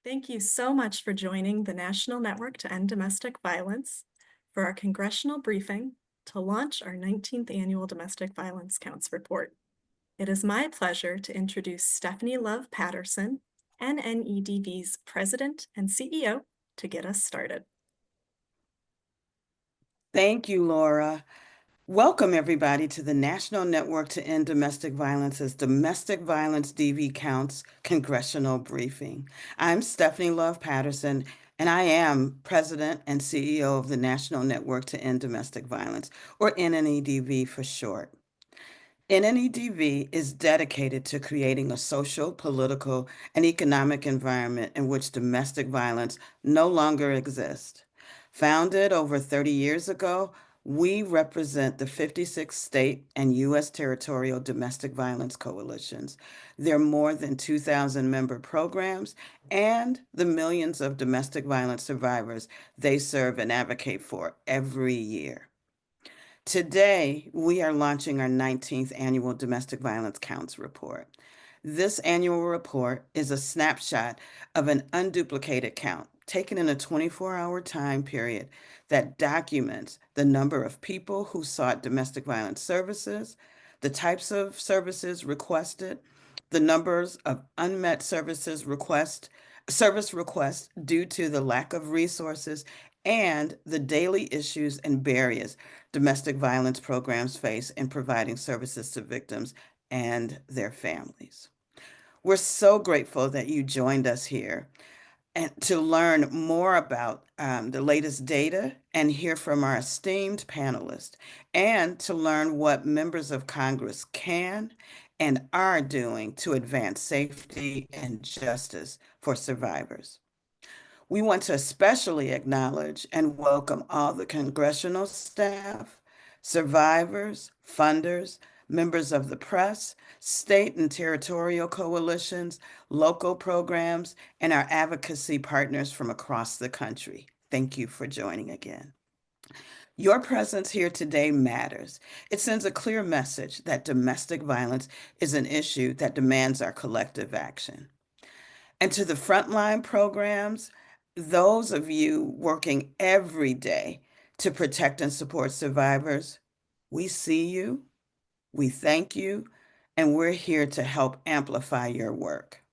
Thank you so much for joining the National Network to End Domestic Violence for our congressional briefing to launch our 19th Annual Domestic Violence Counts Report. It is my pleasure to introduce Stephanie Love Patterson, NNEDV's President and CEO, to get us started. Thank you, Laura. Welcome, everybody, to the National Network to End Domestic Violence's Domestic Violence DV Counts Congressional Briefing. I'm Stephanie Love Patterson, and I am President and CEO of the National Network to End Domestic Violence, or NNEDV for short. NNEDV is dedicated to creating a social, political, and economic environment in which domestic violence no longer exists. Founded over 30 years ago, we represent the 56 state and U.S. territorial domestic violence coalitions, their more than 2,000 member programs, and the millions of domestic violence survivors they serve and advocate for every year. Today, we are launching our 19th annual Domestic Violence Counts report. This annual report is a snapshot of an unduplicated count taken in a 24-hour time period that documents the number of people who sought domestic violence services, the types of services requested, the numbers of unmet service requests due to the lack of resources, and the daily issues and barriers domestic violence programs face in providing services to victims and their families. We're so grateful that you joined us here and to learn more about the latest data and hear from our esteemed panelists, and to learn what members of Congress can and are doing to advance safety and justice for survivors. We want to especially acknowledge and welcome all the congressional staff, survivors, funders, members of the press, state and territorial coalitions, local programs, and our advocacy partners from across the country. Thank you for joining again. Your presence here today matters. It sends a clear message that domestic violence is an issue that demands our collective action. And to the frontline programs, those of you working every day to protect and support survivors, we see you, we thank you, and we're here to help amplify your work.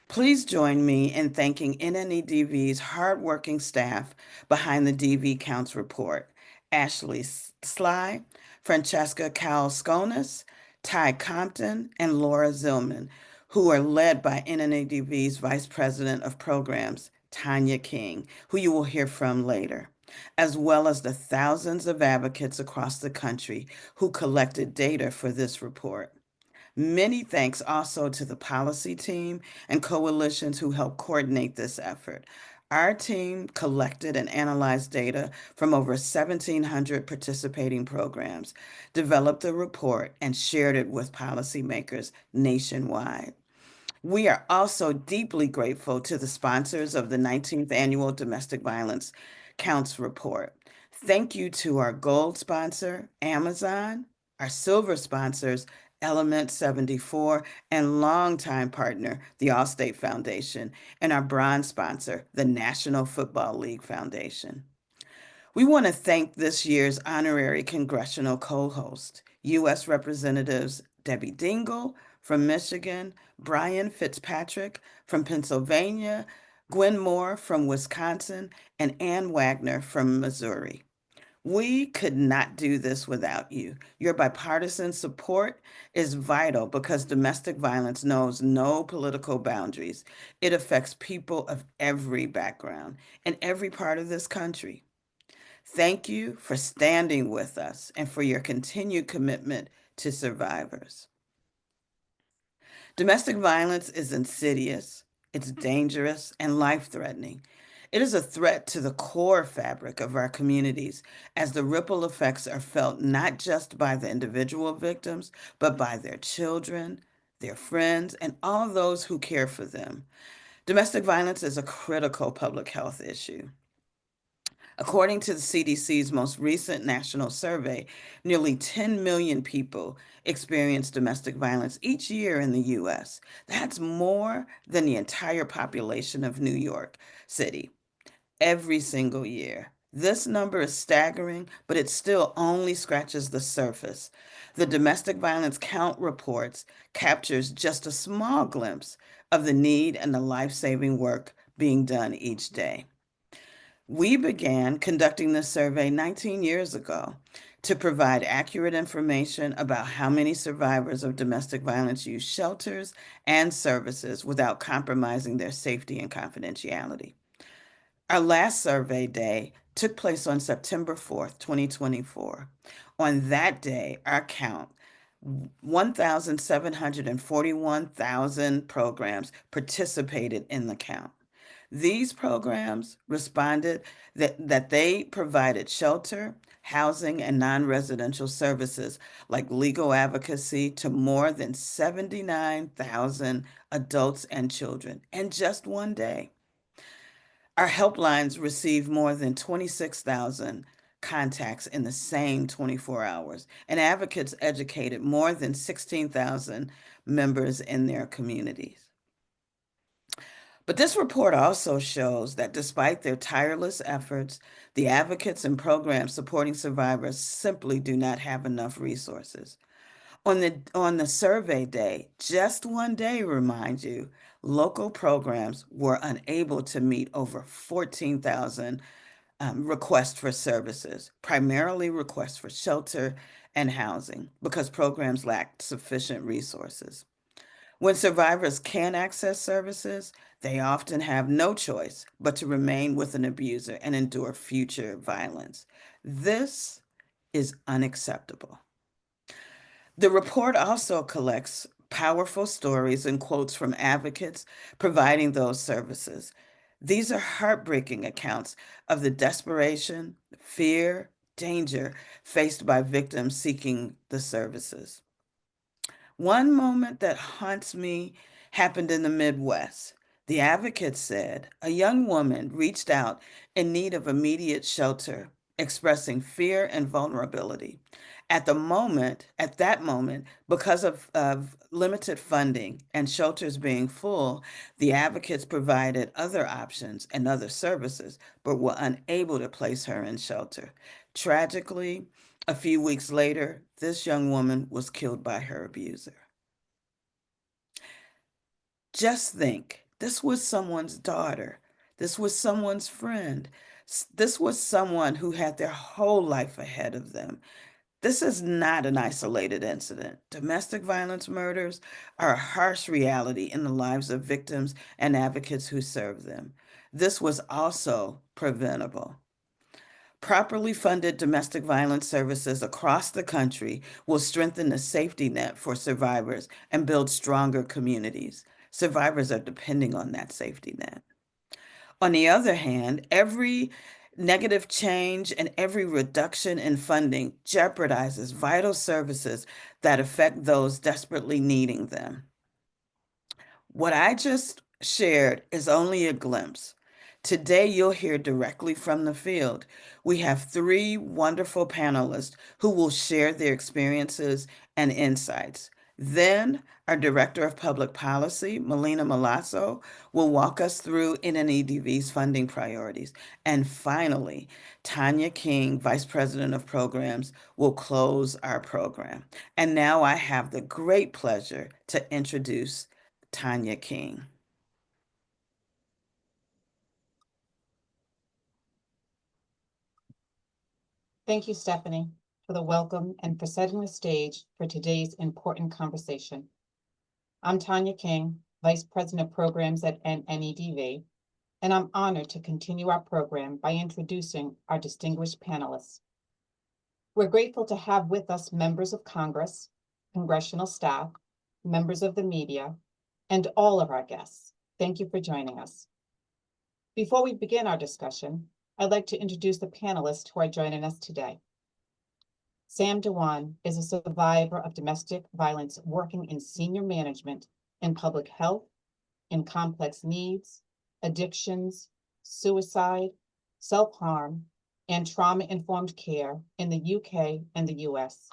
Please join me in thanking NNEDV's hardworking staff behind the DV Counts report: Ashley Sly, Francesca Calsconis, Ty Compton, and Laura Zillman, who are led by NNEDV's Vice President of Programs, Tanya King, who you will hear from later, as well as the thousands of advocates across the country who collected data for this report. Many thanks also to the policy team and coalitions who helped coordinate this effort. Our team collected and analyzed data from over 1,700 participating programs, developed the report, and shared it with policymakers nationwide. We are also deeply grateful to the sponsors of the 19th Annual Domestic Violence Counts Report. Thank you to our gold sponsor, Amazon, our silver sponsors, Element 74, and longtime partner, the Allstate Foundation, and our bronze sponsor, the National Football League Foundation. We want to thank this year's honorary congressional co-host, U.S. Representatives Debbie Dingell from Michigan, Brian Fitzpatrick from Pennsylvania, Gwen Moore from Wisconsin, and Ann Wagner from Missouri. We could not do this without you. Your bipartisan support is vital because domestic violence knows no political boundaries. It affects people of every background in every part of this country. Thank you for standing with us and for your continued commitment to survivors. Domestic violence is insidious, it's dangerous, and life-threatening. It is a threat to the core fabric of our communities, as the ripple effects are felt not just by the individual victims, but by their children, their friends, and all those who care for them. Domestic violence is a critical public health issue. According to the CDC's most recent national survey, nearly 10 million people experience domestic violence each year in the U.S. That's more than the entire population of New York City every single year. This number is staggering, but it still only scratches the surface. The Domestic Violence Count reports captures just a small glimpse of the need and the life-saving work being done each day. We began conducting this survey 19 years ago to provide accurate information about how many survivors of domestic violence use shelters and services without compromising their safety and confidentiality. Our last survey day took place on September 4th, 2024. On that day, our count 1,741,000 programs participated in the count. These programs responded that they provided shelter, housing, and non-residential services like legal advocacy to more than 79,000 adults and children in just one day. Our helplines received more than 26,000 contacts in the same 24 hours, and advocates educated more than 16,000 members in their communities. But this report also shows that despite their tireless efforts, the advocates and programs supporting survivors simply do not have enough resources. On the survey day, just one day, remind you, local programs were unable to meet over 14,000 requests for services, primarily requests for shelter and housing, because programs lacked sufficient resources. When survivors can access services, they often have no choice but to remain with an abuser and endure future violence. This is unacceptable. The report also collects powerful stories and quotes from advocates providing those services. These are heartbreaking accounts of the desperation, fear, danger faced by victims seeking the services. One moment that haunts me happened in the Midwest. The advocate said a young woman reached out in need of immediate shelter, expressing fear and vulnerability. At that moment, because of limited funding and shelters being full, the advocates provided other options and other services, but were unable to place her in shelter. Tragically, a few weeks later, this young woman was killed by her abuser. Just think, this was someone's daughter. This was someone's friend. This was someone who had their whole life ahead of them. This is not an isolated incident. Domestic violence murders are a harsh reality in the lives of victims and advocates who serve them. This was also preventable. Properly funded domestic violence services across the country will strengthen the safety net for survivors and build stronger communities. Survivors are depending on that safety net. On the other hand, every negative change and every reduction in funding jeopardizes vital services that affect those desperately needing them. What I just shared is only a glimpse. Today, you'll hear directly from the field. We have three wonderful panelists who will share their experiences and insights. Then, our Director of Public Policy, Melina Milazzo, will walk us through NNEDV's funding priorities. And finally, Tanya King, Vice President of Programs, will close our program. And now I have the great pleasure to introduce Tanya King. Thank you, Stephanie, for the welcome and for setting the stage for today's important conversation. I'm Tanya King, Vice President of Programs at NNEDV, and I'm honored to continue our program by introducing our distinguished panelists. We're grateful to have with us members of Congress, congressional staff, members of the media, and all of our guests. Thank you for joining us. Before we begin our discussion, I'd like to introduce the panelists who are joining us today. Sam Dewan is a survivor of domestic violence working in senior management in public health, in complex needs, addictions, suicide, self-harm, and trauma-informed care in the UK and the US.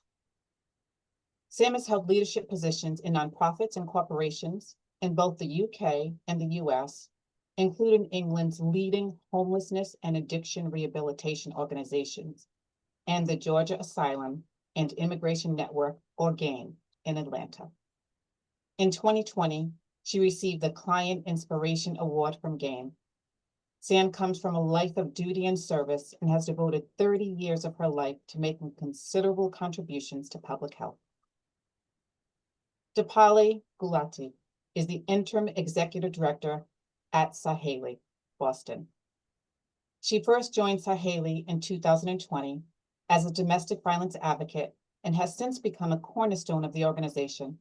Sam has held leadership positions in nonprofits and corporations in both the UK and the US, including England's leading homelessness and addiction rehabilitation organizations and the Georgia Asylum and Immigration Network, or GAIN, in Atlanta. In 2020, she received the Client Inspiration Award from GAIN. Sam comes from a life of duty and service and has devoted 30 years of her life to making considerable contributions to public health. Dipali Gulati is the interim executive director at Saheli, Boston. She first joined Saheli in 2020 as a domestic violence advocate and has since become a cornerstone of the organization,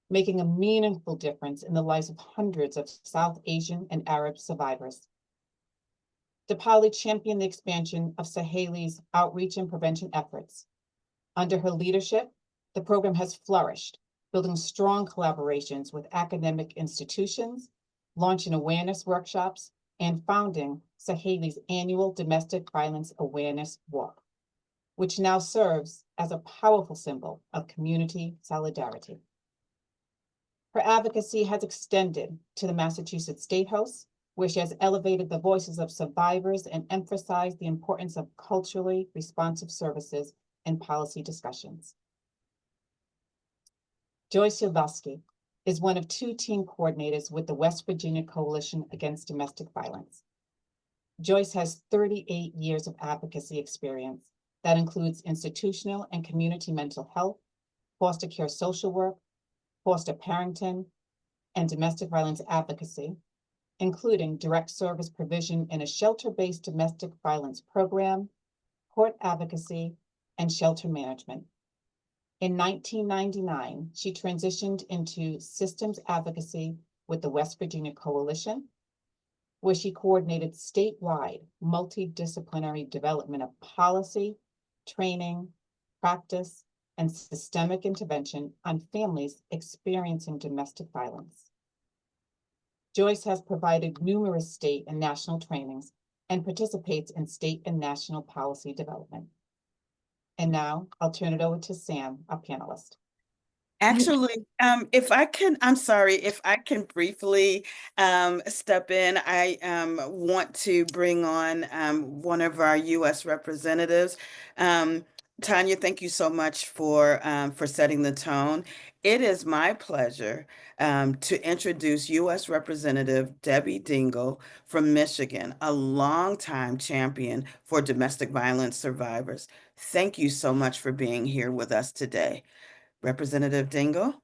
making a meaningful difference in the lives of hundreds of South Asian and Arab survivors. Dipali championed the expansion of Saheli's outreach and prevention efforts. Under her leadership, the program has flourished, building strong collaborations with academic institutions, launching awareness workshops, and founding Saheli's annual Domestic Violence Awareness Walk, which now serves as a powerful symbol of community solidarity. Her advocacy has extended to the Massachusetts State House, where she has elevated the voices of survivors and emphasized the importance of culturally responsive services and policy discussions. Joyce Yudlowsky is one of two team coordinators with the West Virginia Coalition Against Domestic Violence. Joyce has 38 years of advocacy experience that includes institutional and community mental health, foster care social work, foster parenting, and domestic violence advocacy, including direct service provision in a shelter-based domestic violence program, court advocacy, and shelter management. In 1999, she transitioned into systems advocacy with the West Virginia Coalition, where she coordinated statewide multidisciplinary development of policy, training, practice, and systemic intervention on families experiencing domestic violence. Joyce has provided numerous state and national trainings and participates in state and national policy development. And now I'll turn it over to Sam, our panelist. Actually, if I can, I'm sorry, if I can briefly step in, I want to bring on one of our U.S. representatives. Tanya, thank you so much for setting the tone. It is my pleasure to introduce U.S. Representative Debbie Dingell from Michigan, a longtime champion for domestic violence survivors. Thank you so much for being here with us today. Representative Dingell.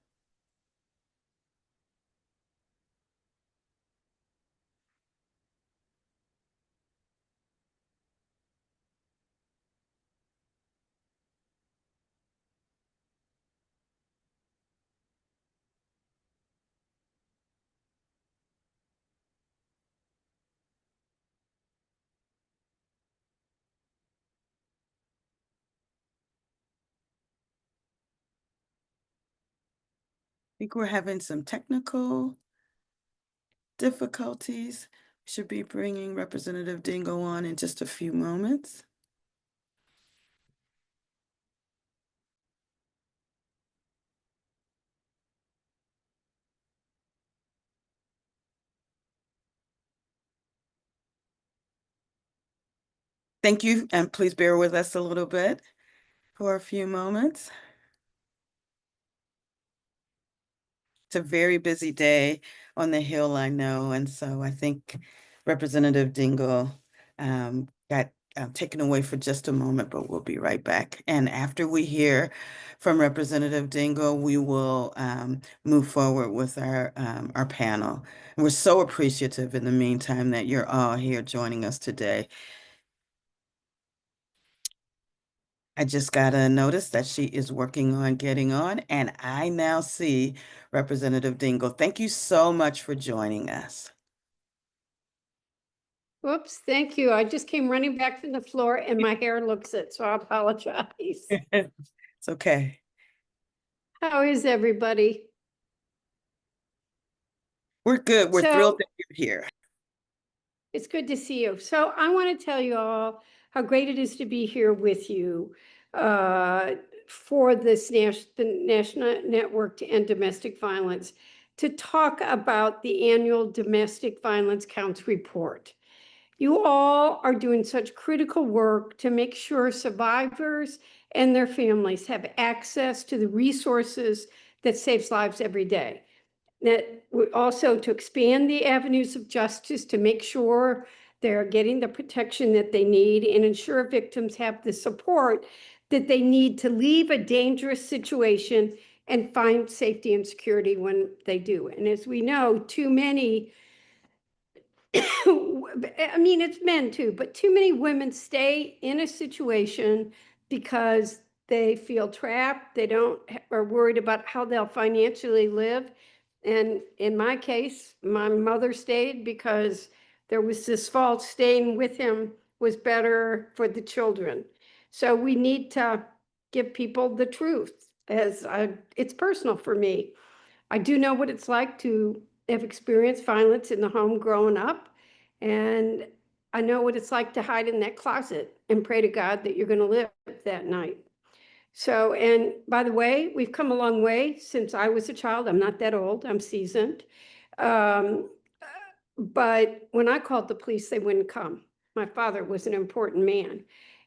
I think we're having some technical difficulties. Should be bringing Representative Dingell on in just a few moments. Thank you, and please bear with us a little bit for a few moments. It's a very busy day on the Hill, I know, and so I think Representative Dingell got taken away for just a moment, but we'll be right back. And after we hear from Representative Dingell, we will move forward with our panel. And we're so appreciative in the meantime that you're all here joining us today. I just got a notice that she is working on getting on, and I now see Representative Dingell. Thank you so much for joining us. Whoops, thank you. I just came running back from the floor and my hair looks it, so I apologize. It's okay. How is everybody? We're good. We're thrilled that you're here. It's good to see you. So I want to tell you all how great it is to be here with you for this the National Network to End Domestic Violence to talk about the annual Domestic Violence Counts report. You all are doing such critical work to make sure survivors and their families have access to the resources that saves lives every day. That also to expand the avenues of justice to make sure they're getting the protection that they need and ensure victims have the support that they need to leave a dangerous situation and find safety and security when they do. And as we know, too many I mean, it's men too, but too many women stay in a situation because they feel trapped. They are worried about how they'll financially live. And in my case, my mother stayed because there was this false staying with him was better for the children. So we need to give people the truth it's personal for me. I do know what it's like to have experienced violence in the home growing up. And I know what it's like to hide in that closet and pray to God that you're going to live that night. So, and by the way, we've come a long way since I was a child. I'm not that old, I'm seasoned. But when I called the police, they wouldn't come. My father was an important man.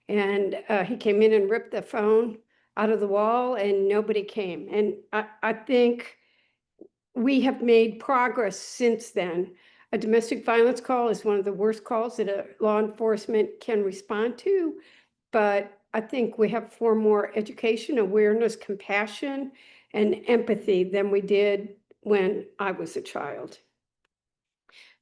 And he came in and ripped the phone out of the wall and nobody came. And I think we have made progress since then. A domestic violence call is one of the worst calls that a law enforcement can respond to. But I think we have far more education, awareness, compassion, and empathy than we did when I was a child.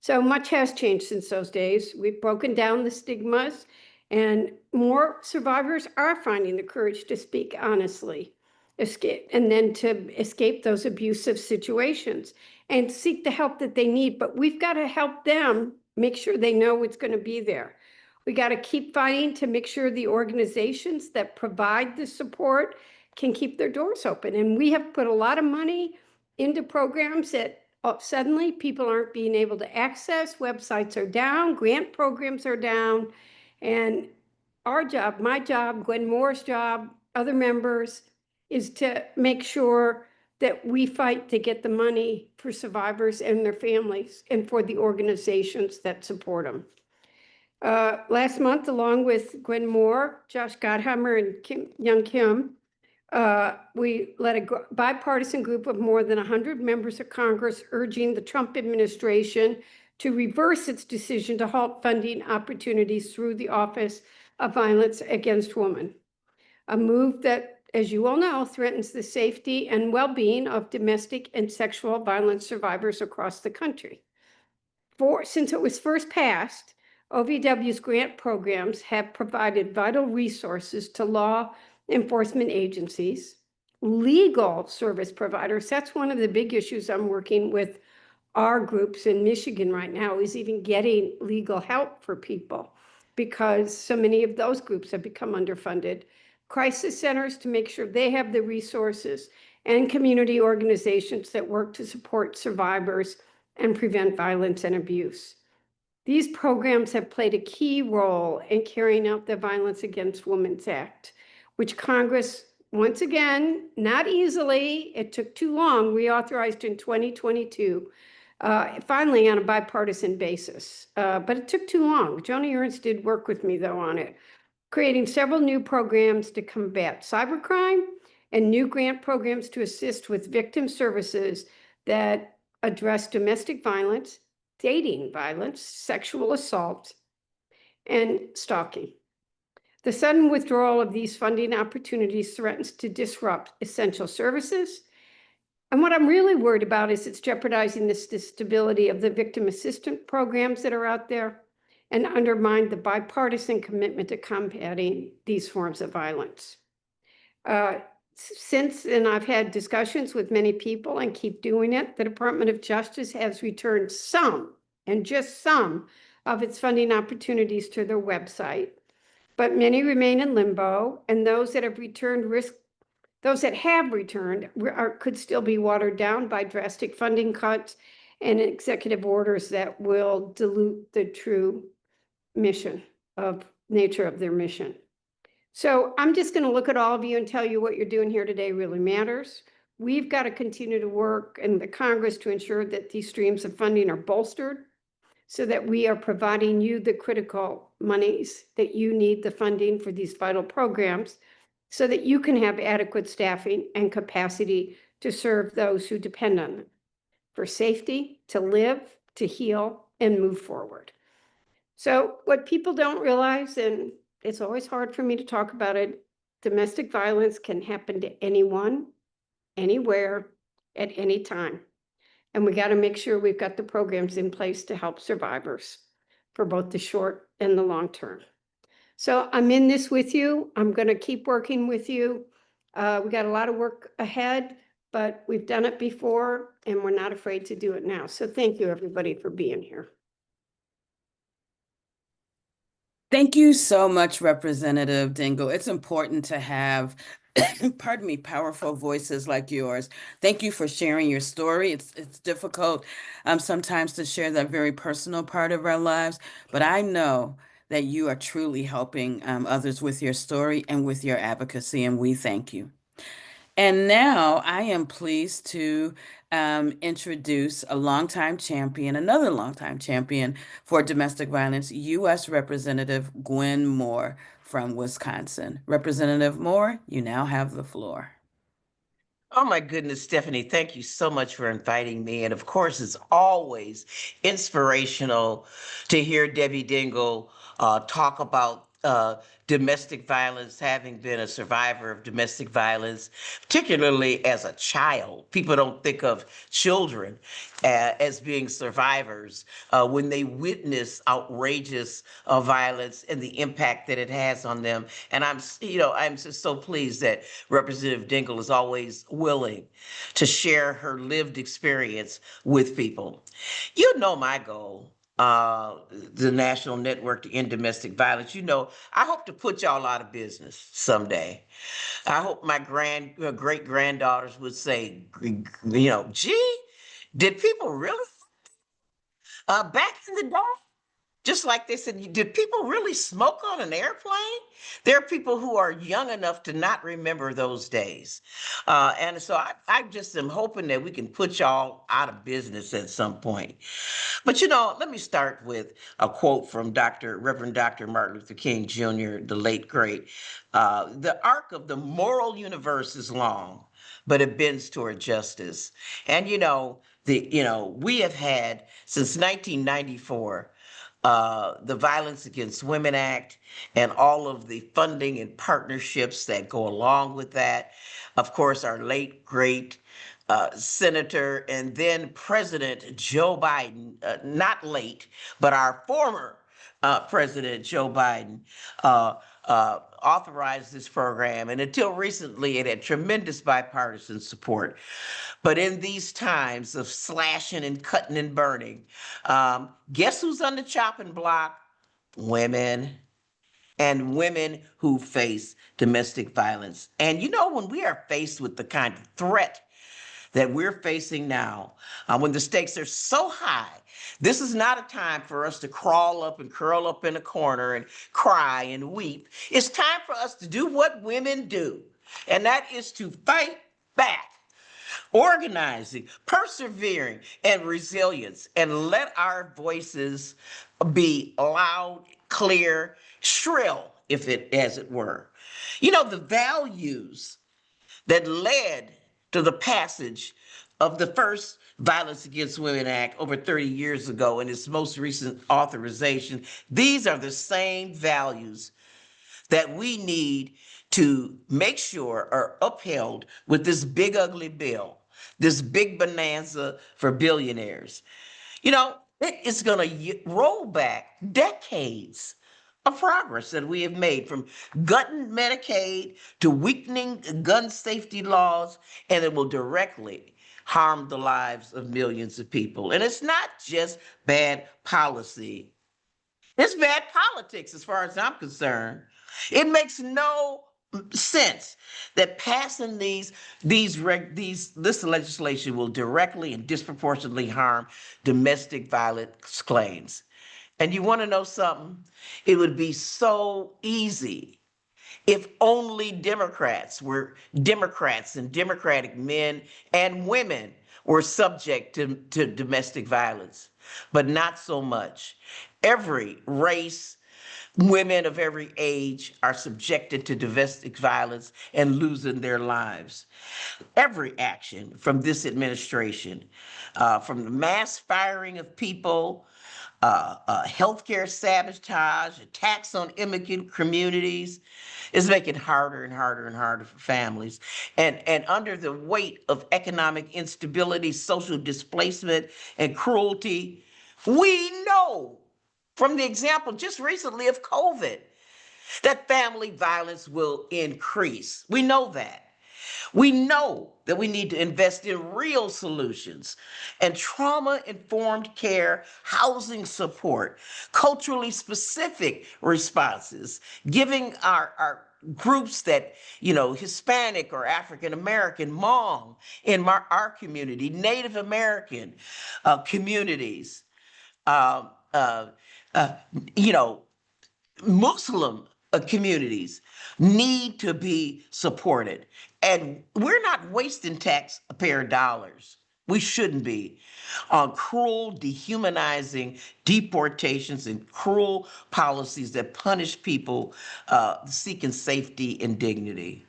So much has changed since those days. We've broken down the stigmas, and more survivors are finding the courage to speak honestly, and then to escape those abusive situations and seek the help that they need. But we've got to help them make sure they know it's going to be there. We got to keep fighting to make sure the organizations that provide the support can keep their doors open. And we have put a lot of money into programs that suddenly people aren't being able to access. Websites are down, grant programs are down. And our job, my job, Gwen Moore's job, other members, is to make sure that we fight to get the money for survivors and their families and for the organizations that support them. Last month, along with Gwen Moore, Josh Gottheimer, and Young Kim, we led a bipartisan group of more than 100 members of Congress urging the Trump administration to reverse its decision to halt funding opportunities through the Office of Violence Against Women, a move that, as you all know, threatens the safety and well-being of domestic and sexual violence survivors across the country. Since it was first passed, OVW's grant programs have provided vital resources to law enforcement agencies, legal service providers. That's one of the big issues I'm working with our groups in Michigan right now, is even getting legal help for people because so many of those groups have become underfunded. Crisis centers to make sure they have the resources, and community organizations that work to support survivors and prevent violence and abuse. These programs have played a key role in carrying out the Violence Against Women Act, which Congress, once again, not easily, it took too long, reauthorized in 2022, finally on a bipartisan basis. But it took too long. Joni Ernst did work with me, though, on it, creating several new programs to combat cybercrime and new grant programs to assist with victim services that address domestic violence, dating violence, sexual assault, and stalking. The sudden withdrawal of these funding opportunities threatens to disrupt essential services. And what I'm really worried about is it's jeopardizing the stability of the victim assistance programs that are out there and undermine the bipartisan commitment to combating these forms of violence. And I've had discussions with many people and keep doing it, the Department of Justice has returned some, and just some, of its funding opportunities to their website. But many remain in limbo, and those that have returned could still be watered down by drastic funding cuts and executive orders that will dilute the true mission of nature of their mission. So I'm just going to look at all of you and tell you what you're doing here today really matters. We've got to continue to work in the Congress to ensure that these streams of funding are bolstered so that we are providing you the critical monies that you need, the funding for these vital programs, so that you can have adequate staffing and capacity to serve those who depend on them for safety, to live, to heal, and move forward. So what people don't realize, and it's always hard for me to talk about it, domestic violence can happen to anyone, anywhere, at any time. And we got to make sure we've got the programs in place to help survivors for both the short and the long term. So I'm in this with you. I'm going to keep working with you. We got a lot of work ahead, but we've done it before and we're not afraid to do it now. So thank you, everybody, for being here. Thank you so much, Representative Dingle. It's important to have, pardon me, powerful voices like yours. Thank you for sharing your story. It's difficult sometimes to share that very personal part of our lives, but I know that you are truly helping others with your story and with your advocacy, and we thank you. And now I am pleased to introduce a longtime champion, another longtime champion for domestic violence, U.S. Representative Gwen Moore from Wisconsin. Representative Moore, you now have the floor. Oh my goodness, Stephanie, thank you so much for inviting me. And of course, it's always inspirational to hear Debbie Dingle talk about domestic violence, having been a survivor of domestic violence, particularly as a child. People don't think of children as being survivors when they witness outrageous violence and the impact that it has on them. And I'm just so pleased that Representative Dingle is always willing to share her lived experience with people. You know my goal, the National Network to End Domestic Violence. You know, I hope to put y'all out of business someday. I hope my great granddaughters would say, gee, did people really back in the day? Just like they said, did people really smoke on an airplane? There are people who are young enough to not remember those days. And so I just am hoping that we can put y'all out of business at some point. But let me start with a quote from Reverend Dr. Martin Luther King Jr., the late great. The arc of the moral universe is long, but it bends toward justice. And we have had since 1994 the Violence Against Women Act and all of the funding and partnerships that go along with that. Of course, our late, great Senator and then President Joe Biden, not late, but our former President Joe Biden authorized this program. And until recently, it had tremendous bipartisan support. But in these times of slashing and cutting and burning, guess who's on the chopping block? Women. And women who face domestic violence. And when we are faced with the kind of threat that we're facing now, when the stakes are so high, this is not a time for us to crawl up and curl up in a corner and cry and weep. It's time for us to do what women do, and that is to fight back. Organizing, persevering, and resilience, and let our voices be loud, clear, shrill, as it were. The values that led to the passage of the first Violence Against Women Act over 30 years ago and its most recent authorization, these are the same values that we need to make sure are upheld with this big ugly bill, this big bonanza for billionaires. It is going to roll back decades of progress that we have made, from gutting Medicaid to weakening gun safety laws, and it will directly harm the lives of millions of people. And it's not just bad policy. It's bad politics as far as I'm concerned. It makes no sense that passing this legislation will directly and disproportionately harm domestic violence claims. And you want to know something? It would be so easy if only Democrats and Democratic men and women were subject to domestic violence, but not so much. Every race, women of every age are subjected to domestic violence and losing their lives. Every action from this administration, from the mass firing of people, healthcare sabotage, attacks on immigrant communities, is making harder and harder and harder for families. And under the weight of economic instability, social displacement, and cruelty, we know from the example just recently of COVID that family violence will increase. We know that. We know that we need to invest in real solutions and trauma-informed care, housing support, culturally specific responses, giving our groups that, Hispanic or African American, Hmong in our community, Native American communities, um, uh, uh, you know, Muslim communities need to be supported. And we're not wasting taxpayer dollars. We shouldn't be on cruel, dehumanizing deportations and cruel policies that punish people seeking safety and dignity.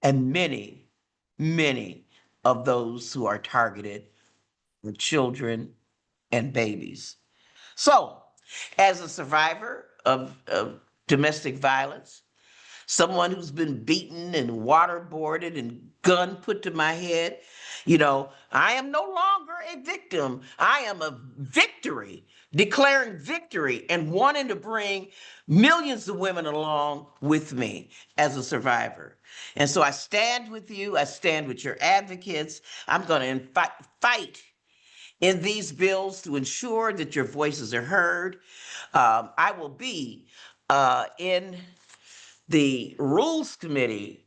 And many of those who are targeted are children and babies. So, as a survivor of domestic violence, someone who's been beaten and waterboarded and gun put to my head, I am no longer a victim. I am a victory, declaring victory and wanting to bring millions of women along with me as a survivor. And so I stand with you. I stand with your advocates. I'm going to fight in these bills to ensure that your voices are heard. I will be in the Rules Committee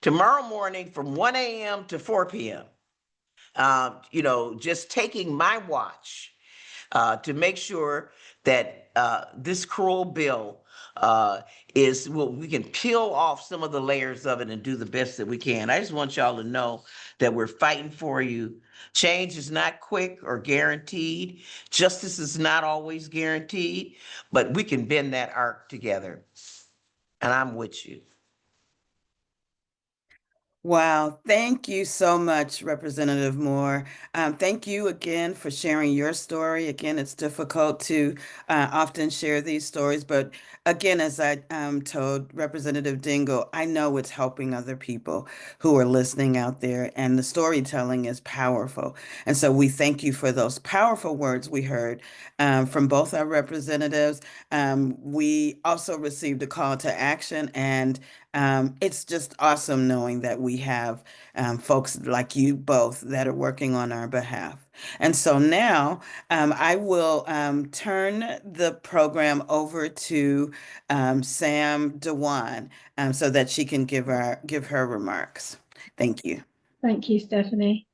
tomorrow morning from 1 a.m. to 4 p.m. Just taking my watch to make sure that this cruel bill we can peel off some of the layers of it and do the best that we can. I just want y'all to know that we're fighting for you. Change is not quick or guaranteed. Justice is not always guaranteed, but we can bend that arc together. And I'm with you. Wow, thank you so much, Representative Moore. Thank you again for sharing your story. Again, it's difficult to often share these stories, but again, as I told Representative Dingell, I know it's helping other people who are listening out there, and the storytelling is powerful. And so we thank you for those powerful words we heard from both our representatives. We also received a call to action, and it's just awesome knowing that we have folks like you both that are working on our behalf. And so now I will turn the program over to Sam Dewan so that she can give her remarks. Thank you. Thank you, Stephanie.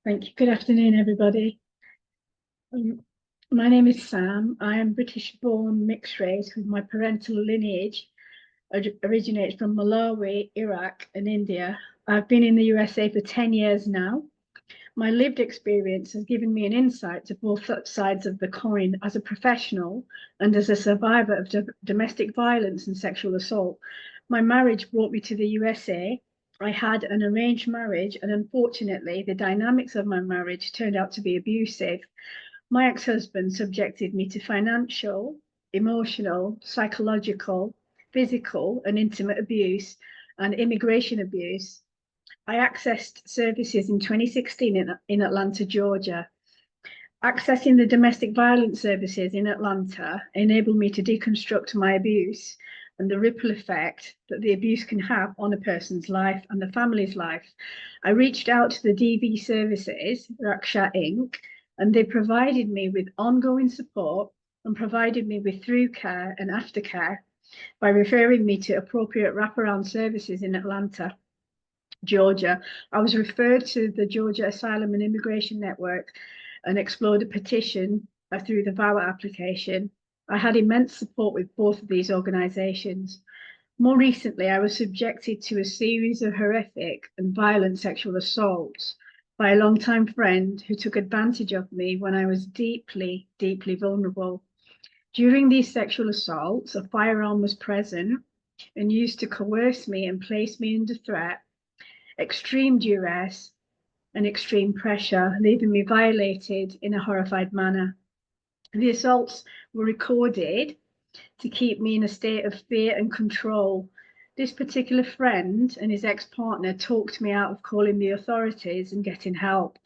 Thank you. Good afternoon, everybody. My name is Sam. I am British-born mixed race with my parental lineage originates from Malawi, Iraq, and India. I've been in the USA for 10 years now. My lived experience has given me an insight to both sides of the coin as a professional and as a survivor of domestic violence and sexual assault. My marriage brought me to the USA. I had an arranged marriage, and unfortunately, the dynamics of my marriage turned out to be abusive. My ex-husband subjected me to financial, emotional, psychological, physical, and intimate abuse and immigration abuse. I accessed services in 2016 in Atlanta, Georgia. Accessing the domestic violence services in Atlanta enabled me to deconstruct my abuse and the ripple effect that the abuse can have on a person's life and the family's life. I reached out to the DV services, Raksha Inc., and they provided me with ongoing support and provided me with through care and aftercare by referring me to appropriate wraparound services in Atlanta, Georgia. I was referred to the Georgia Asylum and Immigration Network and explored a petition through the VAWA application. I had immense support with both of these organisations. More recently, I was subjected to a series of horrific and violent sexual assaults by a longtime friend who took advantage of me when I was deeply, deeply vulnerable. During these sexual assaults, a firearm was present and used to coerce me and place me under threat, extreme duress, and extreme pressure, leaving me violated in a horrified manner. The assaults were recorded to keep me in a state of fear and control. This particular friend and his ex-partner talked me out of calling the authorities and getting help.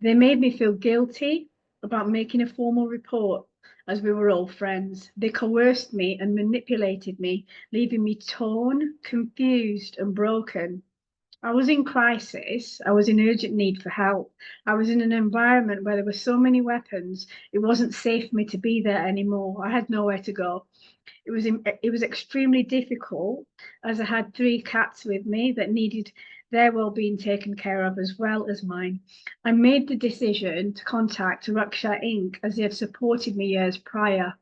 They made me feel guilty about making a formal report, as we were all friends. They coerced me and manipulated me, leaving me torn, confused, and broken. I was in crisis. I was in urgent need for help. I was in an environment where there were so many weapons, it wasn't safe for me to be there anymore. I had nowhere to go. It was extremely difficult, as I had 3 cats with me that needed their well-being taken care of as well as mine. I made the decision to contact Raksha Inc. as they had supported me years prior.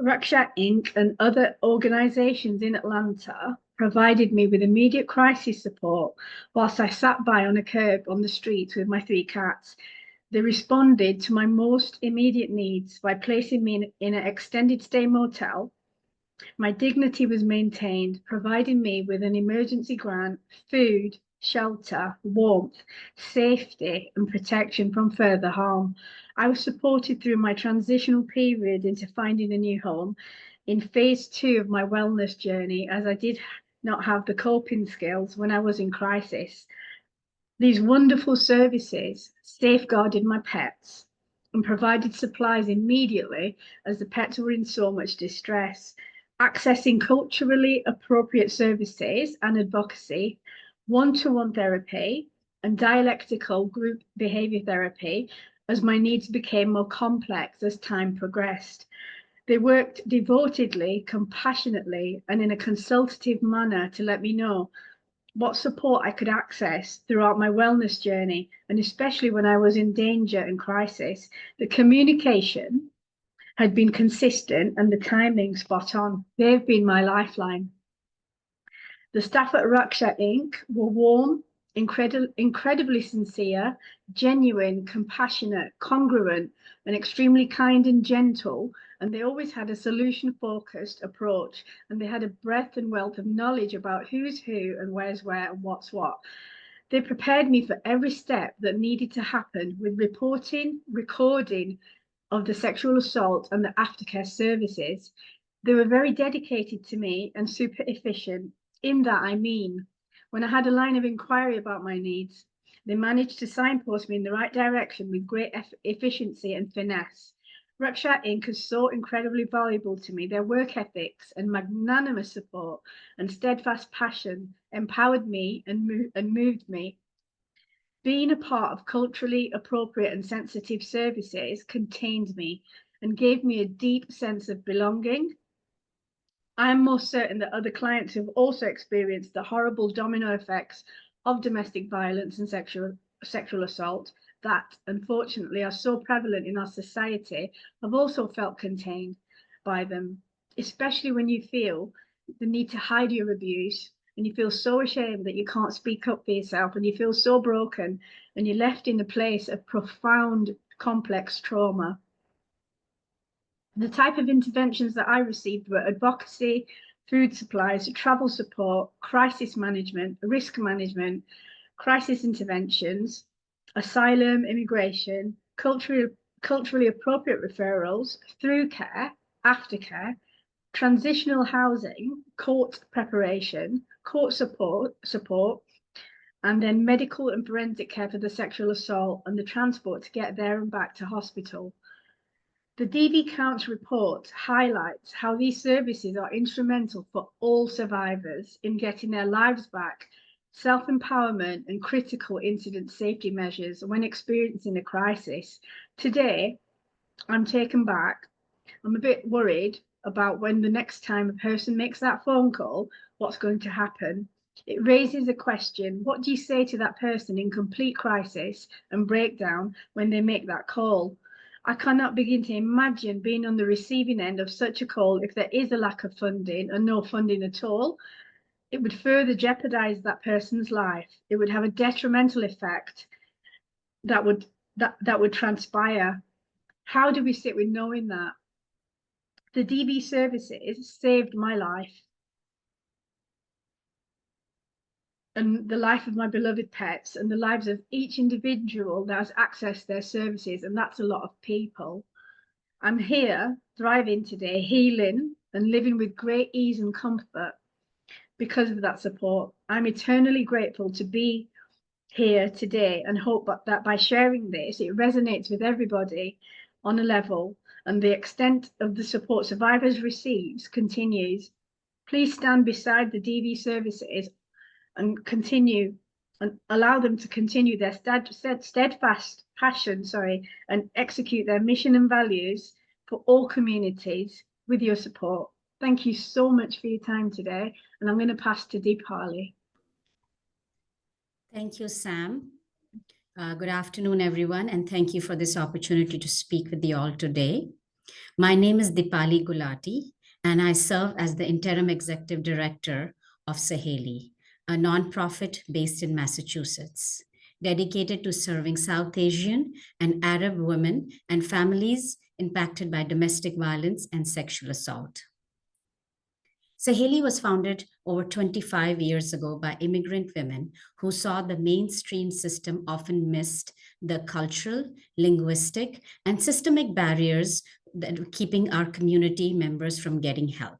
Raksha Inc. and other organisations in Atlanta provided me with immediate crisis support whilst I sat by on a curb on the street with my 3 cats. They responded to my most immediate needs by placing me in an extended stay motel. My dignity was maintained, providing me with an emergency grant, food, shelter, warmth, safety, and protection from further harm. I was supported through my transitional period into finding a new home in phase 2 of my wellness journey, as I did not have the coping skills when I was in crisis. These wonderful services safeguarded my pets and provided supplies immediately as the pets were in so much distress. Accessing culturally appropriate services and advocacy, one-to-one therapy, and dialectical group behaviour therapy as my needs became more complex as time progressed. They worked devotedly, compassionately, and in a consultative manner to let me know what support I could access throughout my wellness journey, and especially when I was in danger and crisis. The communication had been consistent and the timing spot on. They've been my lifeline. The staff at Raksha Inc. were warm, incredibly sincere, genuine, compassionate, congruent, and extremely kind and gentle. And they always had a solution-focused approach, and they had a breadth and wealth of knowledge about who's who and where's where and what's what. They prepared me for every step that needed to happen with reporting, recording of the sexual assault and the aftercare services. They were very dedicated to me and super efficient. In that, I mean, when I had a line of inquiry about my needs, they managed to signpost me in the right direction with great efficiency and finesse. Raksha Inc. is so incredibly valuable to me. Their work ethics and magnanimous support and steadfast passion empowered me and moved me. Being a part of culturally appropriate and sensitive services contained me and gave me a deep sense of belonging. I am most certain that other clients have also experienced the horrible domino effects of domestic violence and sexual assault that, unfortunately, are so prevalent in our society, have also felt contained by them, especially when you feel the need to hide your abuse and you feel so ashamed that you can't speak up for yourself, and you feel so broken and you're left in a place of profound, complex trauma. The type of interventions that I received were advocacy, food supplies, travel support, crisis management, risk management, crisis interventions, asylum, immigration, culturally appropriate referrals, through care, aftercare, transitional housing, court preparation, court support, and then medical and forensic care for the sexual assault and the transport to get there and back to hospital. The DV Counts report highlights how these services are instrumental for all survivors in getting their lives back, self-empowerment and critical incident safety measures when experiencing a crisis. Today, I'm taken back. I'm a bit worried about when the next time a person makes that phone call, what's going to happen. It raises a question: what do you say to that person in complete crisis and breakdown when they make that call? I cannot begin to imagine being on the receiving end of such a call if there is a lack of funding and no funding at all. It would further jeopardize that person's life. It would have a detrimental effect that would transpire. How do we sit with knowing that? The DV services saved my life and the life of my beloved pets and the lives of each individual that has accessed their services, and that's a lot of people. I'm here, thriving today, healing and living with great ease and comfort because of that support. I'm eternally grateful to be here today and hope that by sharing this, it resonates with everybody on a level and the extent of the support survivors receives continues. Please stand beside the DV services and continue and allow them to continue their steadfast passion, and execute their mission and values for all communities with your support. Thank you so much for your time today. And I'm going to pass to Deepali. Thank you, Sam. Good afternoon, everyone, and thank you for this opportunity to speak with you all today. My name is Deepali Gulati, and I serve as the Interim Executive Director of Saheli, a nonprofit based in Massachusetts, dedicated to serving South Asian and Arab women and families impacted by domestic violence and sexual assault. Saheli was founded over 25 years ago by immigrant women who saw the mainstream system often missed the cultural, linguistic, and systemic barriers that were keeping our community members from getting help,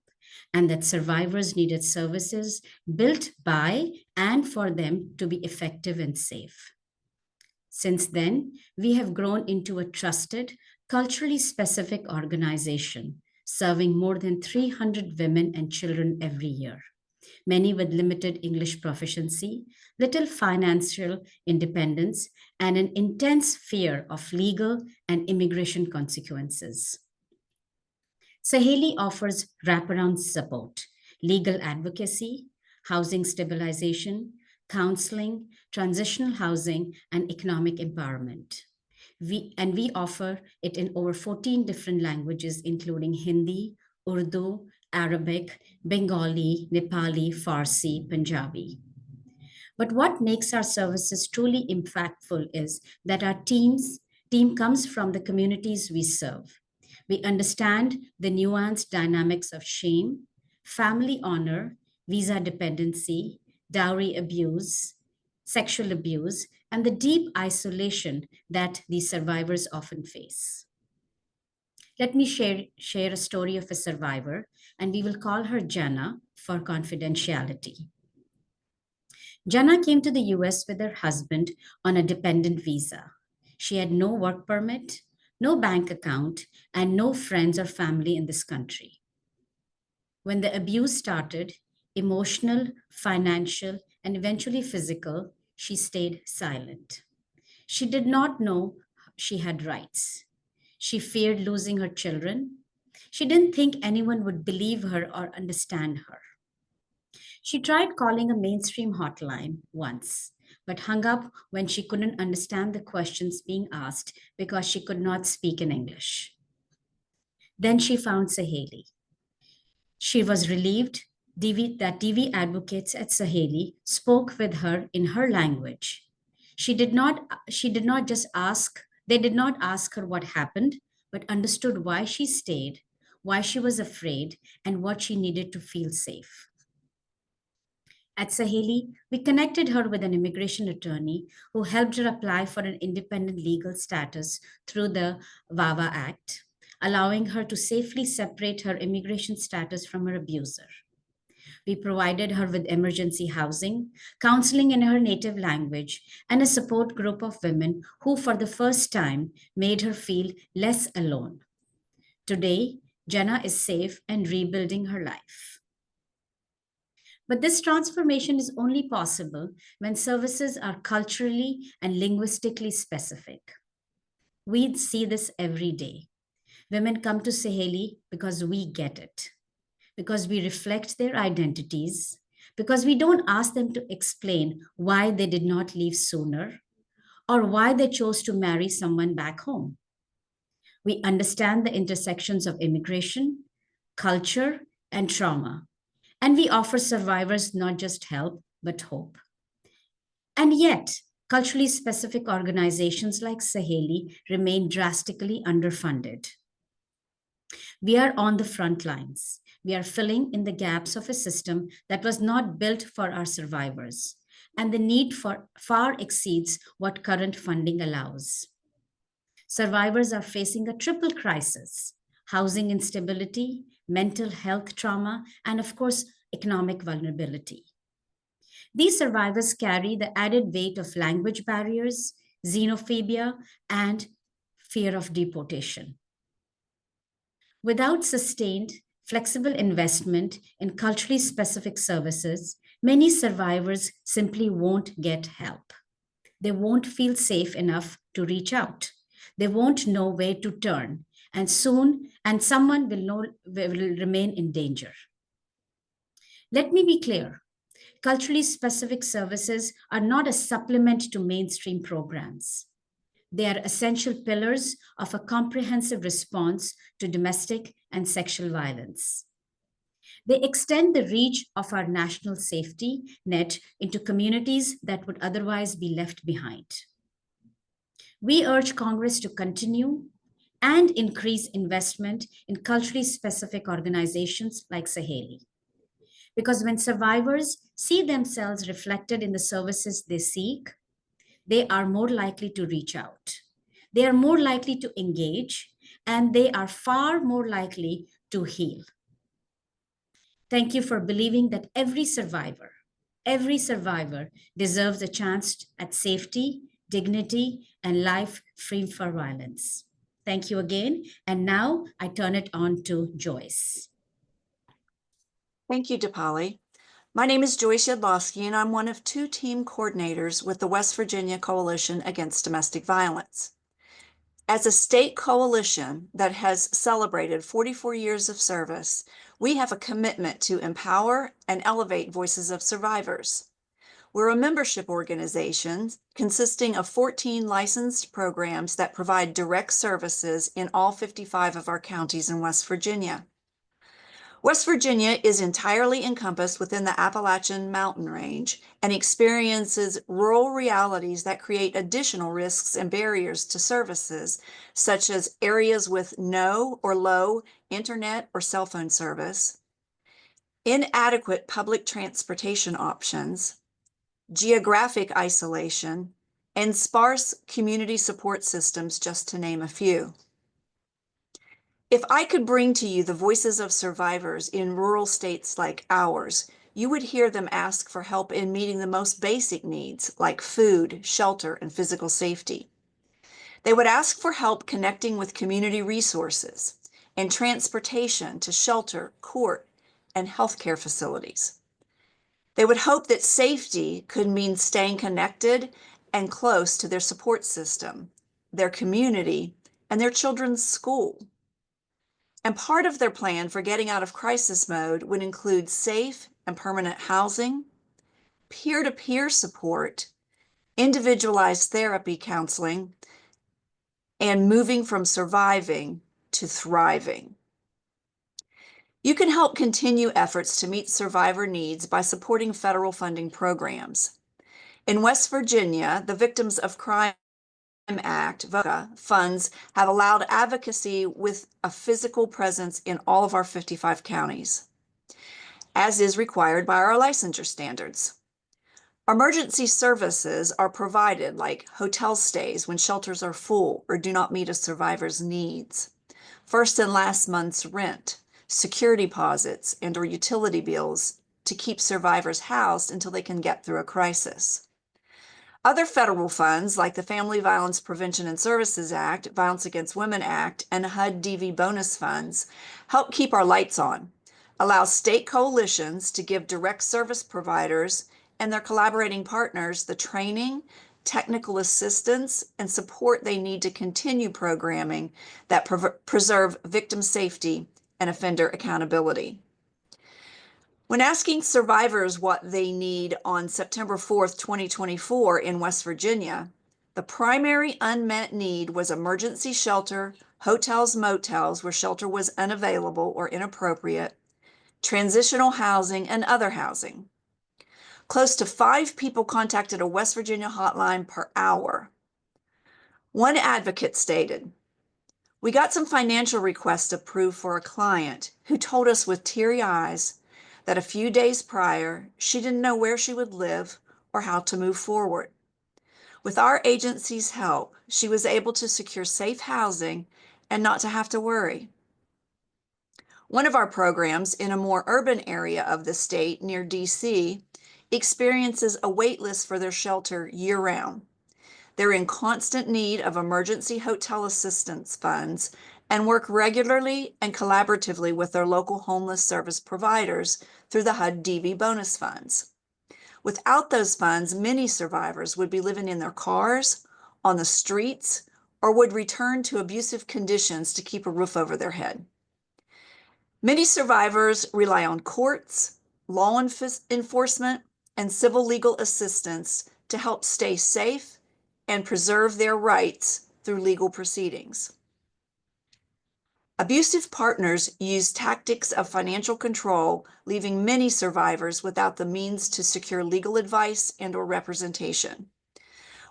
and that survivors needed services built by and for them to be effective and safe. Since then, we have grown into a trusted, culturally specific organization serving more than 300 women and children every year, many with limited English proficiency, little financial independence, and an intense fear of legal and immigration consequences. Saheli offers wraparound support, legal advocacy, housing stabilization, counseling, transitional housing, and economic empowerment. We offer it in over 14 different languages, including Hindi, Urdu, Arabic, Bengali, Nepali, Farsi, Punjabi. But what makes our services truly impactful is that our team comes from the communities we serve. We understand the nuanced dynamics of shame, family honor, visa dependency, dowry abuse, sexual abuse, and the deep isolation that these survivors often face. Let me share a story of a survivor, and we will call her Jana for confidentiality. Jana came to the US with her husband on a dependent visa. She had no work permit, no bank account, and no friends or family in this country. When the abuse started, emotional, financial, and eventually physical, she stayed silent. She did not know she had rights. She feared losing her children. She didn't think anyone would believe her or understand her. She tried calling a mainstream hotline once, but hung up when she couldn't understand the questions being asked because she could not speak in English. Then she found Saheli. She was relieved that DV advocates at Saheli spoke with her in her language. They did not ask her what happened, but understood why she stayed, why she was afraid, and what she needed to feel safe. At Saheli, we connected her with an immigration attorney who helped her apply for an independent legal status through the VAWA Act, allowing her to safely separate her immigration status from her abuser. We provided her with emergency housing, counseling in her native language, and a support group of women who, for the first time, made her feel less alone. Today, Jana is safe and rebuilding her life. But this transformation is only possible when services are culturally and linguistically specific. We see this every day. Women come to Saheli because we get it, because we reflect their identities, because we don't ask them to explain why they did not leave sooner or why they chose to marry someone back home. We understand the intersections of immigration, culture, and trauma. And we offer survivors not just help, but hope. And yet, culturally specific organizations like Saheli remain drastically underfunded. We are on the front lines. We are filling in the gaps of a system that was not built for our survivors, and the need for far exceeds what current funding allows. Survivors are facing a triple crisis: housing instability, mental health trauma, and of course, economic vulnerability. These survivors carry the added weight of language barriers, xenophobia, and fear of deportation. Without sustained, flexible investment in culturally specific services, many survivors simply won't get help. They won't feel safe enough to reach out. They won't know where to turn, and someone will remain in danger. Let me be clear. Culturally specific services are not a supplement to mainstream programs. They are essential pillars of a comprehensive response to domestic and sexual violence. They extend the reach of our national safety net into communities that would otherwise be left behind. We urge Congress to continue and increase investment in culturally specific organizations like Saheli. Because when survivors see themselves reflected in the services they seek, they are more likely to reach out. They are more likely to engage, and they are far more likely to heal. Thank you for believing that every survivor deserves a chance at safety, dignity, and life free from violence. Thank you again. And now I turn it on to Joyce. Thank you, Dipali. My name is Joyce Yadlowski, and I'm one of 2 team coordinators with the West Virginia Coalition Against Domestic Violence. As a state coalition that has celebrated 44 years of service, we have a commitment to empower and elevate voices of survivors. We're a membership organization consisting of 14 licensed programs that provide direct services in all 55 of our counties in West Virginia. West Virginia is entirely encompassed within the Appalachian mountain range and experiences rural realities that create additional risks and barriers to services, such as areas with no or low internet or cell phone service, inadequate public transportation options, geographic isolation, and sparse community support systems, just to name a few. If I could bring to you the voices of survivors in rural states like ours, you would hear them ask for help in meeting the most basic needs like food, shelter, and physical safety. They would ask for help connecting with community resources and transportation to shelter, court, and healthcare facilities. They would hope that safety could mean staying connected and close to their support system, their community, and their children's school. And part of their plan for getting out of crisis mode would include safe and permanent housing, peer-to-peer support, individualized therapy counseling, and moving from surviving to thriving. You can help continue efforts to meet survivor needs by supporting federal funding programs. In West Virginia, the Victims of Crime Act, VOCA, funds have allowed advocacy with a physical presence in all of our 55 counties, as is required by our licensure standards. Emergency services are provided, like hotel stays when shelters are full or do not meet a survivor's needs, first and last month's rent, security deposits, and/or utility bills to keep survivors housed until they can get through a crisis. Other federal funds, like the Family Violence Prevention and Services Act, Violence Against Women Act, and HUD-DV bonus funds, help keep our lights on, allow state coalitions to give direct service providers and their collaborating partners the training, technical assistance, and support they need to continue programming that preserve victim safety and offender accountability. When asking survivors what they need on September 4th, 2024 in West Virginia, The primary unmet need was emergency shelter, hotels, motels where shelter was unavailable or inappropriate, transitional housing, and other housing. Close to 5 people contacted a West Virginia hotline per hour. One advocate stated, "We got some financial requests approved for a client who told us with teary eyes that a few days prior, she didn't know where she would live or how to move forward. With our agency's help, she was able to secure safe housing and not to have to worry." One of our programs in a more urban area of the state near DC experiences a wait list for their shelter year-round. They're in constant need of emergency hotel assistance funds and work regularly and collaboratively with their local homeless service providers through the HUD-DV bonus funds. Without those funds, many survivors would be living in their cars, on the streets, or would return to abusive conditions to keep a roof over their head. Many survivors rely on courts, law enforcement, and civil legal assistance to help stay safe and preserve their rights through legal proceedings. Abusive partners use tactics of financial control, leaving many survivors without the means to secure legal advice and/or representation.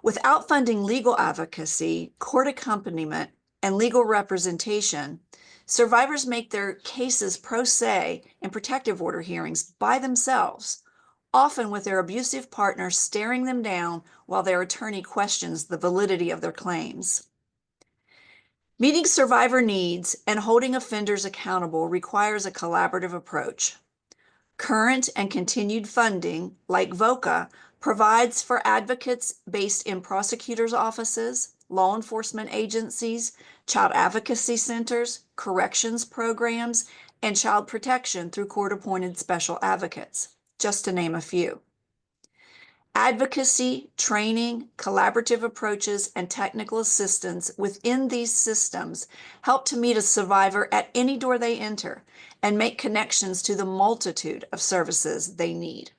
Without funding legal advocacy, court accompaniment, and legal representation, survivors make their cases pro se in protective order hearings by themselves, often with their abusive partner staring them down while their attorney questions the validity of their claims. Meeting survivor needs and holding offenders accountable requires a collaborative approach. Current and continued funding, like VOCA, provides for advocates based in prosecutors' offices, law enforcement agencies, child advocacy centers, corrections programs, and child protection through court-appointed special advocates, just to name a few. Advocacy, training, collaborative approaches, and technical assistance within these systems help to meet a survivor at any door they enter and make connections to the multitude of services they need.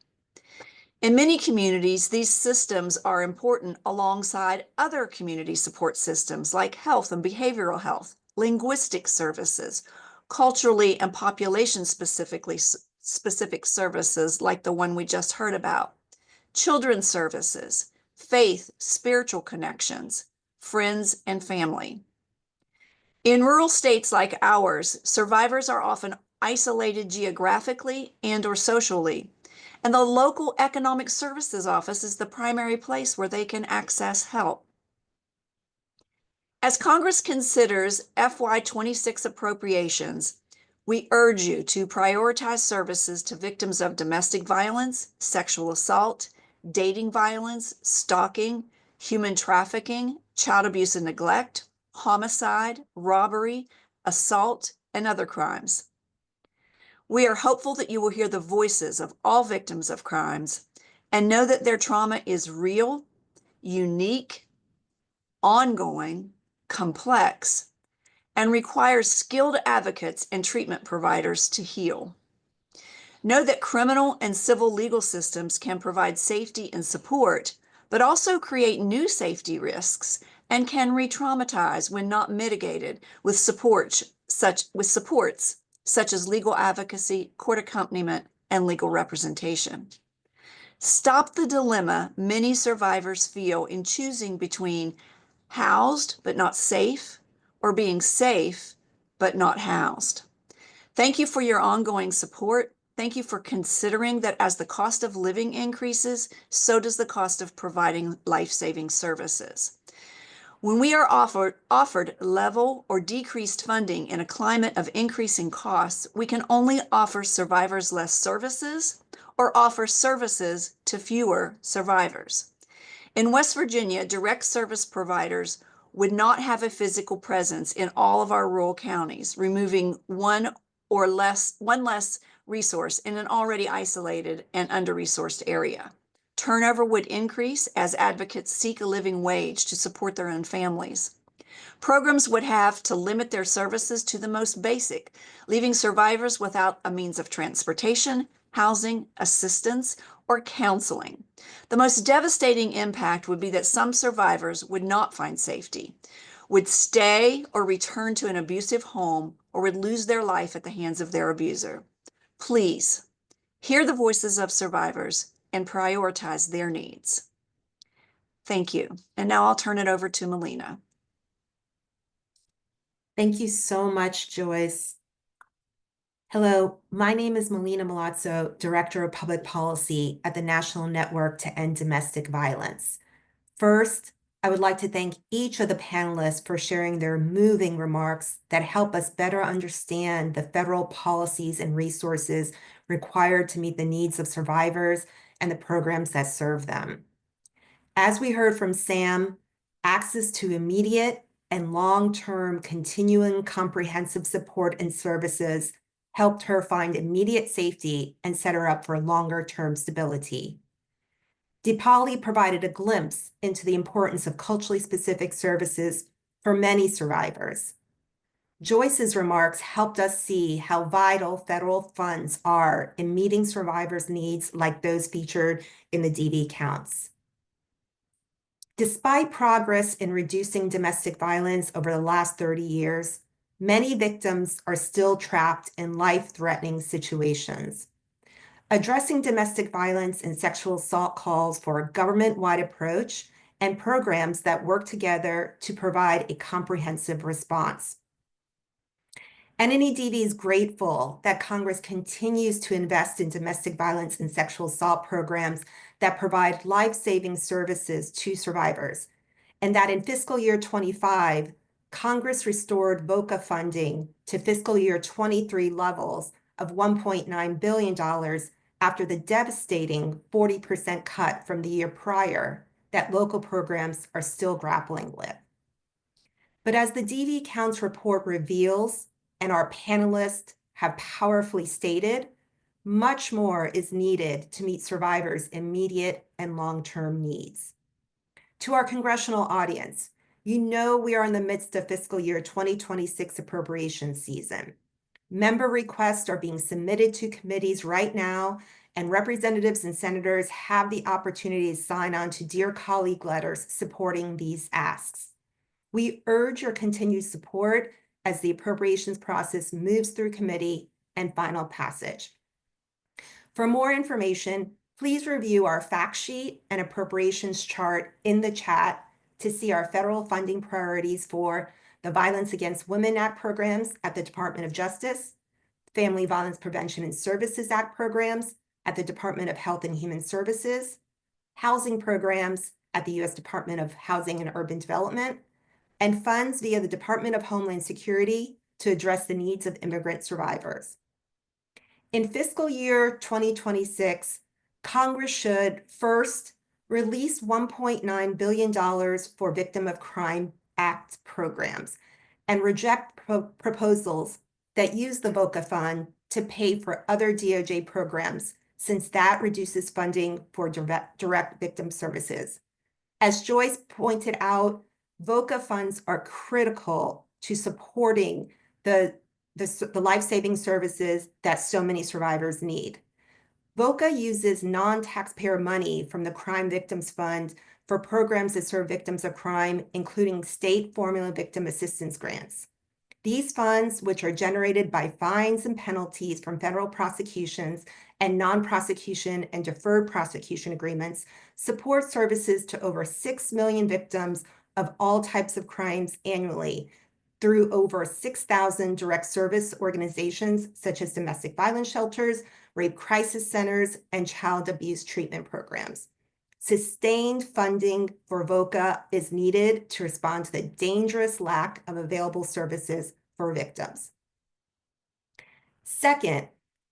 In many communities, these systems are important alongside other community support systems like health and behavioral health, linguistic services, culturally and population specific services like the one we just heard about, children's services, faith, spiritual connections, friends, and family. In rural states like ours, survivors are often isolated geographically and/or socially, and the local economic services office is the primary place where they can access help. As Congress considers FY26 appropriations, we urge you to prioritize services to victims of domestic violence, sexual assault, dating violence, stalking, human trafficking, child abuse and neglect, homicide, robbery, assault, and other crimes. We are hopeful that you will hear the voices of all victims of crimes and know that their trauma is real, unique, ongoing, complex, and requires skilled advocates and treatment providers to heal. Know that criminal and civil legal systems can provide safety and support, but also create new safety risks and can re-traumatize when not mitigated with supports such as legal advocacy, court accompaniment, and legal representation. Stop the dilemma many survivors feel in choosing between housed but not safe or being safe but not housed. Thank you for your ongoing support. Thank you for considering that as the cost of living increases, so does the cost of providing life-saving services. When we are offered level or decreased funding in a climate of increasing costs, we can only offer survivors less services or offer services to fewer survivors. In West Virginia, direct service providers would not have a physical presence in all of our rural counties, removing one less resource in an already isolated and under-resourced area. Turnover would increase as advocates seek a living wage to support their own families. Programs would have to limit their services to the most basic, leaving survivors without a means of transportation, housing, assistance, or counseling. The most devastating impact would be that some survivors would not find safety, would stay or return to an abusive home, or would lose their life at the hands of their abuser. Please, hear the voices of survivors and prioritize their needs. Thank you. And now I'll turn it over to Melina. Thank you so much, Joyce. Hello, my name is Melina Milazzo, Director of Public Policy at the National Network to End Domestic Violence. First, I would like to thank each of the panelists for sharing their moving remarks that help us better understand the federal policies and resources required to meet the needs of survivors and the programs that serve them. As we heard from Sam, access to immediate and long-term continuing comprehensive support and services helped her find immediate safety and set her up for longer-term stability. Dipali provided a glimpse into the importance of culturally specific services for many survivors. Joyce's remarks helped us see how vital federal funds are in meeting survivors' needs like those featured in the DV counts. Despite progress in reducing domestic violence over the last 30 years, many victims are still trapped in life-threatening situations. Addressing domestic violence and sexual assault calls for a government-wide approach and programs that work together to provide a comprehensive response. NNEDV is grateful that Congress continues to invest in domestic violence and sexual assault programs that provide life-saving services to survivors, and that in fiscal year 25, Congress restored VOCA funding to fiscal year 23 levels of $1.9 billion after the devastating 40% cut from the year prior that local programs are still grappling with. But as the DV Counts report reveals, and our panelists have powerfully stated, much more is needed to meet survivors' immediate and long-term needs. To our congressional audience, you know we are in the midst of fiscal year 2026 appropriation season. Member requests are being submitted to committees right now, and representatives and senators have the opportunity to sign on to Dear Colleague letters supporting these asks. We urge your continued support as the appropriations process moves through committee and final passage. For more information, please review our fact sheet and appropriations chart in the chat to see our federal funding priorities for the Violence Against Women Act programs at the Department of Justice, Family Violence Prevention and Services Act programs at the Department of Health and Human Services, housing programs at the U.S. Department of Housing and Urban Development, and funds via the Department of Homeland Security to address the needs of immigrant survivors. In fiscal year 2026, Congress should first release $1.9 billion for Victim of Crime Act programs and reject proposals that use the VOCA fund to pay for other DOJ programs, since that reduces funding for direct victim services. As Joyce pointed out, VOCA funds are critical to supporting the life-saving services that so many survivors need. VOCA uses non-taxpayer money from the Crime Victims Fund for programs that serve victims of crime, including state formula victim assistance grants. These funds, which are generated by fines and penalties from federal prosecutions and non-prosecution and deferred prosecution agreements, support services to over 6 million victims of all types of crimes annually through over 6,000 direct service organizations such as domestic violence shelters, rape crisis centers, and child abuse treatment programs. Sustained funding for VOCA is needed to respond to the dangerous lack of available services for victims. Second,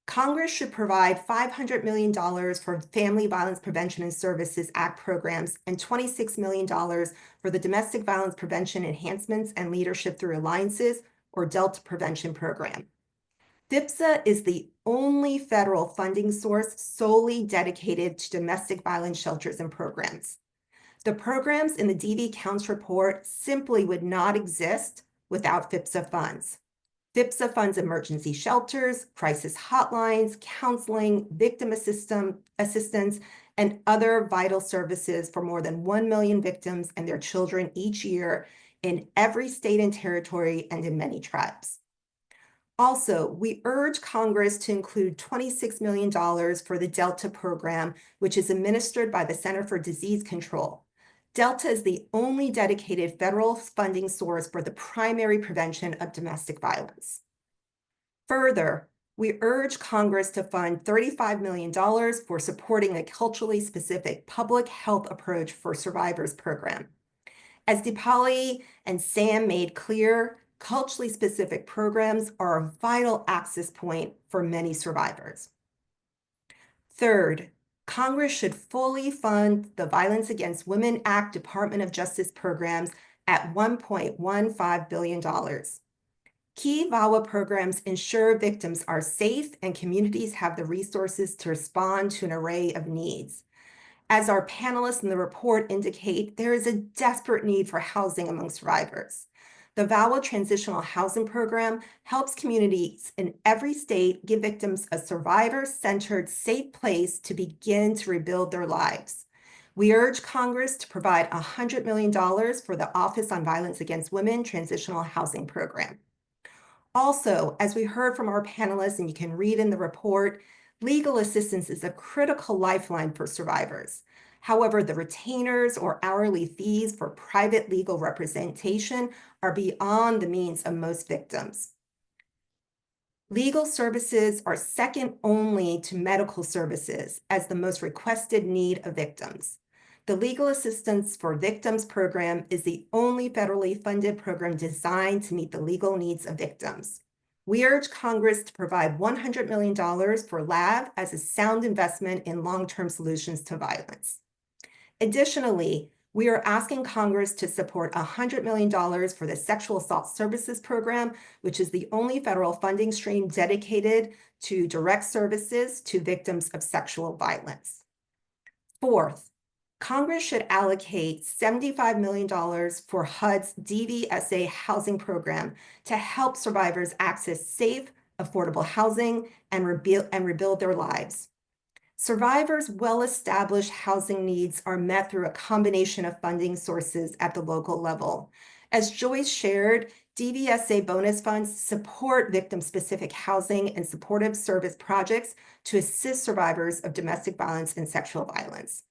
Congress should provide $500 million for Family Violence Prevention and Services Act programs and $26 million for the Domestic Violence Prevention Enhancements and Leadership Through Alliances, or DELTA Prevention Program. DIPSA is the only federal funding source solely dedicated to domestic violence shelters and programs. The programs in the DV Counts report simply would not exist without FIPSA funds. FIPSA funds emergency shelters, crisis hotlines, counseling, victim assistance, and other vital services for more than 1 million victims and their children each year in every state and territory and in many tribes. Also, we urge Congress to include $26 million for the Delta program, which is administered by the Center for Disease Control. Delta is the only dedicated federal funding source for the primary prevention of domestic violence. Further, we urge Congress to fund $35 million for supporting a culturally specific public health approach for survivors program. As Dipali and Sam made clear, culturally specific programs are a vital access point for many survivors. Third, Congress should fully fund the Violence Against Women Act Department of Justice programs at $1.15 billion. Key VAWA programs ensure victims are safe and communities have the resources to respond to an array of needs. As our panelists in the report indicate, there is a desperate need for housing among survivors. The VAWA Transitional Housing Program helps communities in every state give victims a survivor-centered, safe place to begin to rebuild their lives. We urge Congress to provide $100 million for the Office on Violence Against Women Transitional Housing Program. Also, as we heard from our panelists, and you can read in the report, legal assistance is a critical lifeline for survivors. However, the retainers or hourly fees for private legal representation are beyond the means of most victims. Legal services are second only to medical services as the most requested need of victims. The Legal Assistance for Victims program is the only federally funded program designed to meet the legal needs of victims. We urge Congress to provide $100 million for LAV as a sound investment in long-term solutions to violence. Additionally, we are asking Congress to support $100 million for the Sexual Assault Services Program, which is the only federal funding stream dedicated to direct services to victims of sexual violence. Fourth, Congress should allocate $75 million for HUD's DVSA housing program to help survivors access safe, affordable housing and rebuild their lives. Survivors' well-established housing needs are met through a combination of funding sources at the local level. As Joyce shared, DVSA bonus funds support victim-specific housing and supportive service projects to assist survivors of domestic violence and sexual violence.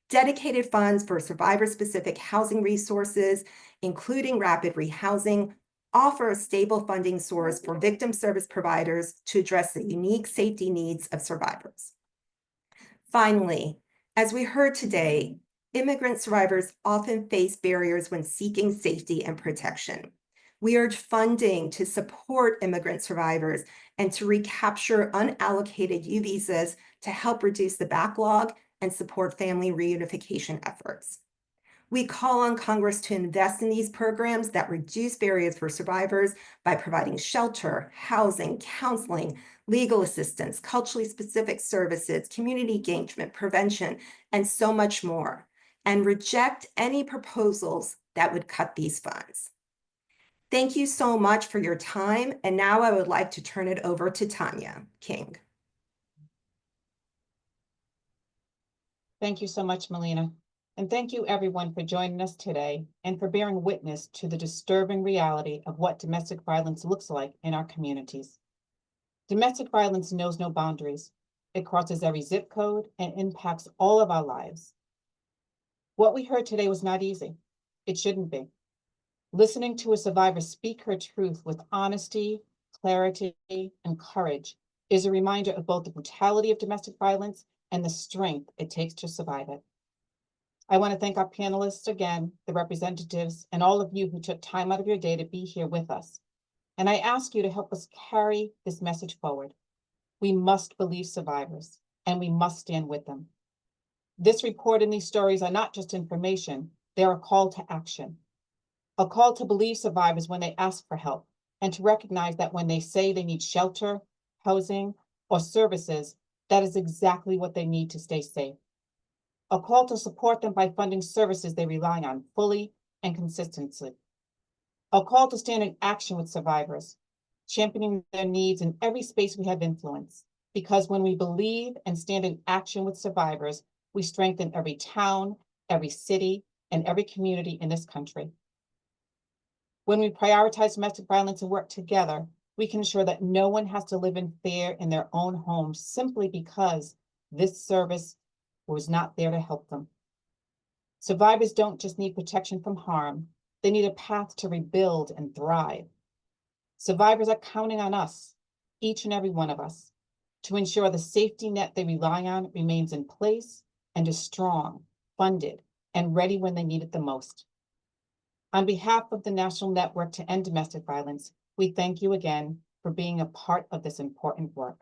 Dedicated funds for survivor-specific housing resources, including rapid rehousing, offer a stable funding source for victim service providers to address the unique safety needs of survivors. Finally, as we heard today, immigrant survivors often face barriers when seeking safety and protection. We urge funding to support immigrant survivors and to recapture unallocated U visas to help reduce the backlog and support family reunification efforts. We call on Congress to invest in these programs that reduce barriers for survivors by providing shelter, housing, counseling, legal assistance, culturally specific services, community engagement, prevention, and so much more, and reject any proposals that would cut these funds. Thank you so much for your time, and now I would like to turn it over to Tanya King. Thank you so much, Melina. And thank you everyone for joining us today and for bearing witness to the disturbing reality of what domestic violence looks like in our communities. Domestic violence knows no boundaries. It crosses every zip code and impacts all of our lives. What we heard today was not easy. It shouldn't be. Listening to a survivor speak her truth with honesty, clarity, and courage is a reminder of both the brutality of domestic violence and the strength it takes to survive it. I want to thank our panelists again, the representatives, and all of you who took time out of your day to be here with us. And I ask you to help us carry this message forward. We must believe survivors, and we must stand with them. This report and these stories are not just information, they are a call to action. A call to believe survivors when they ask for help, and to recognize that when they say they need shelter, housing, or services, that is exactly what they need to stay safe. A call to support them by funding services they rely on fully and consistently. A call to stand in action with survivors, championing their needs in every space we have influence. Because when we believe and stand in action with survivors, we strengthen every town, every city, and every community in this country. When we prioritize domestic violence and work together, we can ensure that no one has to live in fear in their own homes simply because this service was not there to help them. Survivors don't just need protection from harm, they need a path to rebuild and thrive. Survivors are counting on us, each and every one of us, to ensure the safety net they rely on remains in place and is strong, funded, and ready when they need it the most. On behalf of the National Network to End Domestic Violence, we thank you again for being a part of this important work.